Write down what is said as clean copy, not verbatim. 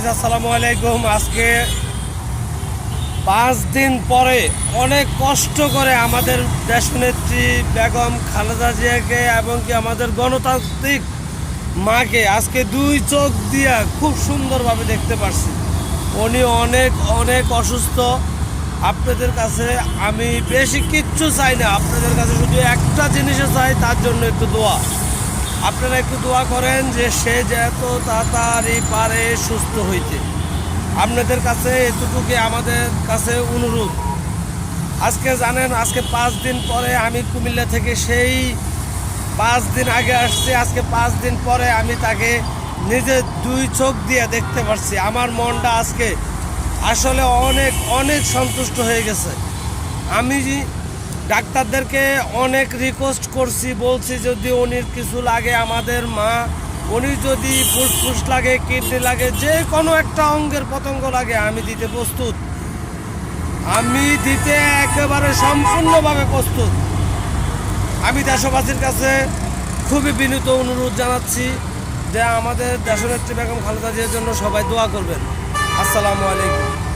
Guys আসসালামু আলাইকুম। আজকে 5 দিন পরে অনেক কষ্ট করে আমাদের দেশনেত্রী বেগম খালেদা জিয়াকে এবং কি আমাদের গণতান্ত্রিক মাকে আজকে দুই চোখ দিয়া খুব সুন্দরভাবে দেখতে পারছি। উনি অনেক অনেক অসুস্থ। আপনাদের কাছে আমি বেশি কিচ্ছু চাই না, আপনাদের কাছে শুধু একটা জিনিসে চাই, তার জন্য একটু দোয়া। আপনারা একটু দোয়া করেন যে সে যত তাড়াতাড়ি পারে সুস্থ হইতে। আপনাদের কাছে এতটুকু আমাদের কাছে অনুরোধ। আজকে জানেন, আজকে 5 দিন পরে আমি কুমিল্লা থেকে সেই 5 দিন আগে আসছি। আজকে 5 দিন পরে আমি তাকে নিজের দুই চোখ দিয়ে দেখতে পারছি। আমার মনটা আজকে আসলে অনেক অনেক সন্তুষ্ট হয়ে গেছে। আমি ডাক্তারদেরকে অনেক রিকোয়েস্ট করছি, বলছি যদি উনির কিছু লাগে, আমাদের মা উনি যদি ফুসফুস লাগে, কিডনি লাগে, যে কোনো একটা অঙ্গের পতঙ্গ লাগে, আমি দিতে প্রস্তুত। আমি দিতে একেবারে সম্পূর্ণভাবে প্রস্তুত। আমি দেশবাসীর কাছে খুবই বিনীত অনুরোধ জানাচ্ছি যে আমাদের দেশনেত্রী বেগম খালেদা জিয়ার জন্য সবাই দোয়া করবেন। আসসালামু আলাইকুম।